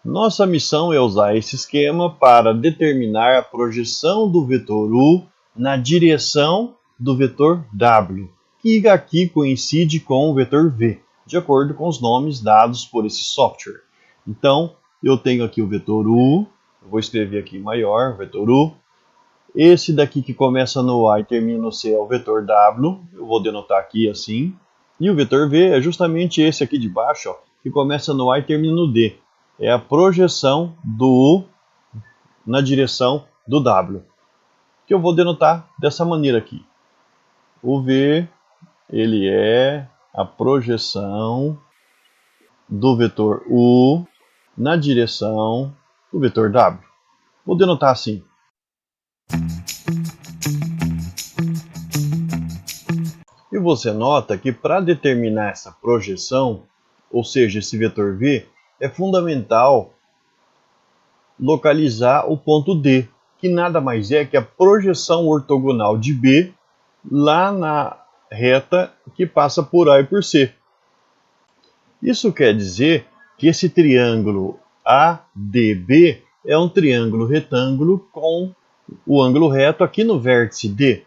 Nossa missão é usar esse esquema para determinar a projeção do vetor U na direção do vetor W, que aqui coincide com o vetor V, de acordo com os nomes dados por esse software. Então, eu tenho aqui o vetor U, eu vou escrever aqui maior, vetor U. Esse daqui que começa no A e termina no C é o vetor W, eu vou denotar aqui assim. E o vetor V é justamente esse aqui de baixo, ó, que começa no A e termina no D. É a projeção do U na direção do W, que eu vou denotar dessa maneira aqui. O V, ele é a projeção do vetor U na direção do vetor W. Vou denotar assim. E você nota que para determinar essa projeção, ou seja, esse vetor V, é fundamental localizar o ponto D, que nada mais é que a projeção ortogonal de B lá na reta que passa por A e por C. Isso quer dizer que esse triângulo ADB é um triângulo retângulo com o ângulo reto aqui no vértice D.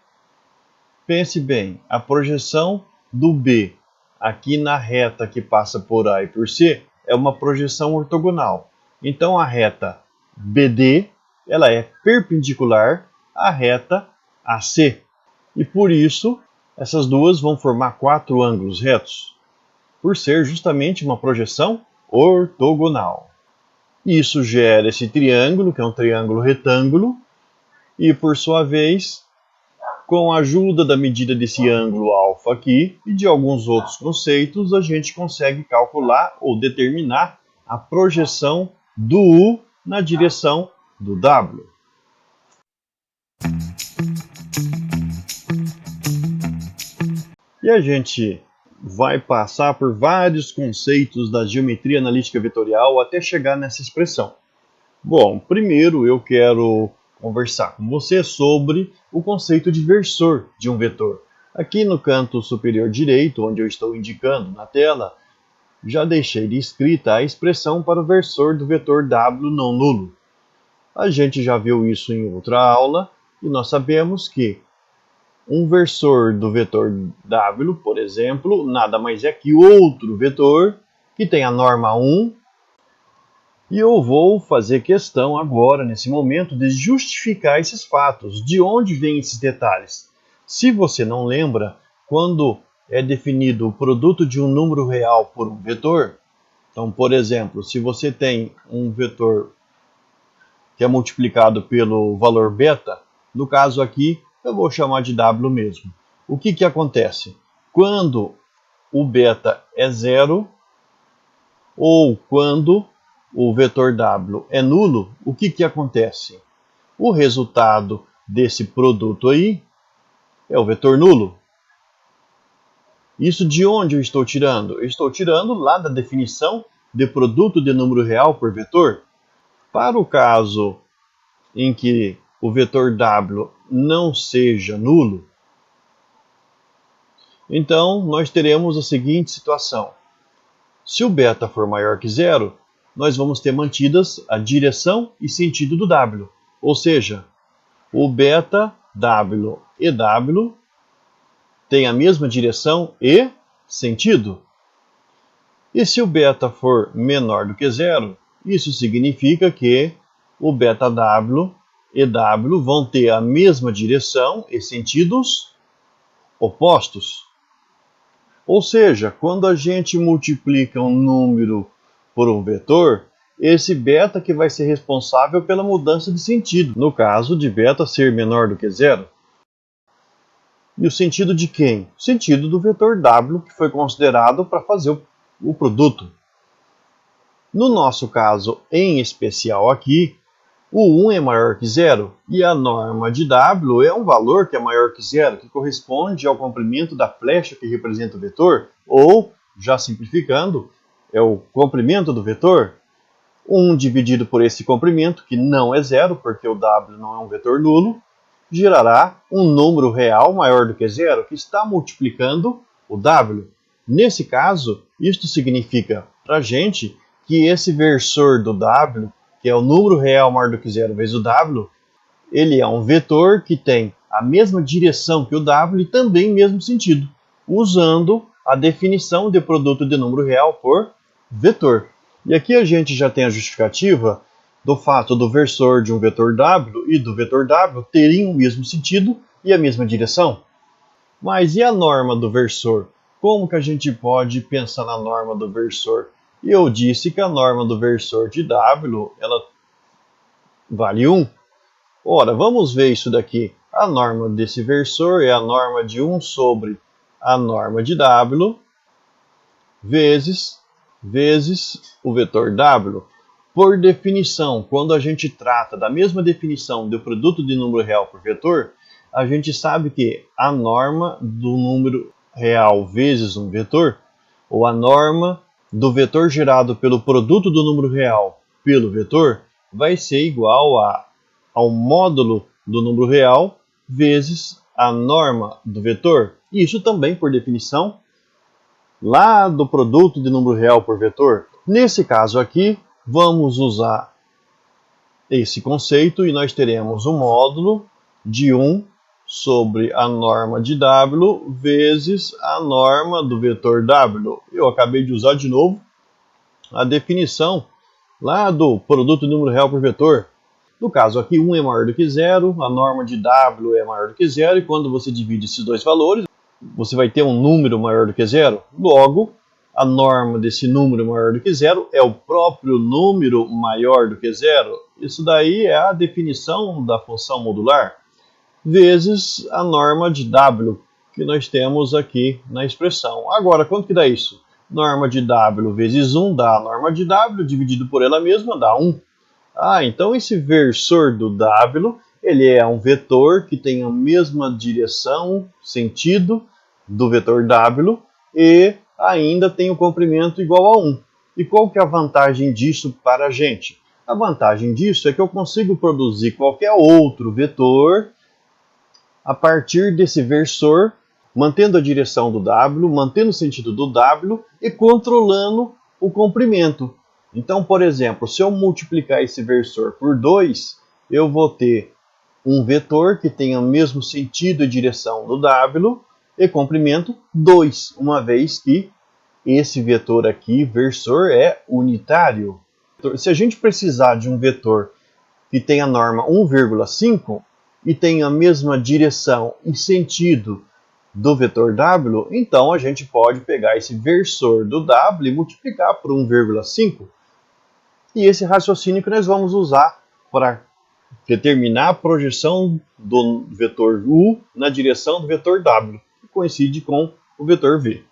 Pense bem, a projeção do B aqui na reta que passa por A e por C é uma projeção ortogonal. Então a reta BD ela é perpendicular à reta AC. E por isso essas duas vão formar 4 ângulos retos, por ser justamente uma projeção ortogonal. Isso gera esse triângulo, que é um triângulo retângulo, e por sua vez, com a ajuda da medida desse ângulo alfa aqui e de alguns outros conceitos, a gente consegue calcular ou determinar a projeção do U na direção do W. E a gente vai passar por vários conceitos da geometria analítica vetorial até chegar nessa expressão. Bom, primeiro eu quero conversar com você sobre o conceito de versor de um vetor. Aqui no canto superior direito, onde eu estou indicando na tela, já deixei escrita a expressão para o versor do vetor W não nulo. A gente já viu isso em outra aula e nós sabemos que um versor do vetor W, por exemplo, nada mais é que outro vetor que tem a norma 1. E eu vou fazer questão agora, nesse momento, de justificar esses fatos. De onde vêm esses detalhes? Se você não lembra, quando é definido o produto de um número real por um vetor, então, por exemplo, se você tem um vetor que é multiplicado pelo valor beta, no caso aqui, eu vou chamar de W mesmo. O que acontece? Quando o beta é zero, ou quando o vetor W é nulo, o que acontece? O resultado desse produto aí é o vetor nulo. Isso de onde eu estou tirando? Eu estou tirando lá da definição de produto de número real por vetor. Para o caso em que o vetor W não seja nulo, então nós teremos a seguinte situação. Se o beta for maior que zero, nós vamos ter mantidas a direção e sentido do W. Ou seja, o beta, W e W têm a mesma direção e sentido. E se o beta for menor do que zero, isso significa que o beta W e W vão ter a mesma direção e sentidos opostos. Ou seja, quando a gente multiplica um número por um vetor, esse beta que vai ser responsável pela mudança de sentido, no caso de beta ser menor do que zero. E o sentido de quem? O sentido do vetor W, que foi considerado para fazer o produto. No nosso caso, em especial aqui, o 1 é maior que zero e a norma de W é um valor que é maior que zero, que corresponde ao comprimento da flecha que representa o vetor, ou, já simplificando, é o comprimento do vetor. 1 dividido por esse comprimento, que não é zero, porque o W não é um vetor nulo, gerará um número real maior do que zero, que está multiplicando o W. Nesse caso, isto significa para a gente que esse versor do W, que é o número real maior do que zero vezes o W, ele é um vetor que tem a mesma direção que o W e também o mesmo sentido, usando a definição de produto de número real por vetor. E aqui a gente já tem a justificativa do fato do versor de um vetor W e do vetor W terem o mesmo sentido e a mesma direção. Mas e a norma do versor? Como que a gente pode pensar na norma do versor? Eu disse que a norma do versor de W ela vale 1. Ora, vamos ver isso daqui. A norma desse versor é a norma de 1 sobre a norma de W vezes o vetor W. Por definição, quando a gente trata da mesma definição do produto de número real por vetor, a gente sabe que a norma do número real vezes um vetor, ou a norma do vetor gerado pelo produto do número real pelo vetor, vai ser igual ao módulo do número real vezes a norma do vetor. Isso também, por definição, lá do produto de número real por vetor. Nesse caso aqui, vamos usar esse conceito e nós teremos o módulo de 1 sobre a norma de W vezes a norma do vetor W. Eu acabei de usar de novo a definição lá do produto de número real por vetor. No caso aqui, 1 é maior do que 0, a norma de W é maior do que 0, e quando você divide esses dois valores, você vai ter um número maior do que 0. Logo, a norma desse número maior do que 0 é o próprio número maior do que 0. Isso daí é a definição da função modular, vezes a norma de W, que nós temos aqui na expressão. Agora, quanto que dá isso? Norma de W vezes 1 dá a norma de W, dividido por ela mesma dá 1. Então esse versor do W, ele é um vetor que tem a mesma direção, sentido do vetor W e ainda tem o comprimento igual a 1. E qual que é a vantagem disso para a gente? A vantagem disso é que eu consigo produzir qualquer outro vetor a partir desse versor, mantendo a direção do W, mantendo o sentido do W e controlando o comprimento. Então, por exemplo, se eu multiplicar esse versor por 2, eu vou ter um vetor que tem o mesmo sentido e direção do W e comprimento 2, uma vez que esse vetor aqui, versor, é unitário. Se a gente precisar de um vetor que tenha a norma 1,5 e tenha a mesma direção e sentido do vetor W, então a gente pode pegar esse versor do W e multiplicar por 1,5. E esse raciocínio que nós vamos usar para determinar a projeção do vetor U na direção do vetor W, que coincide com o vetor V.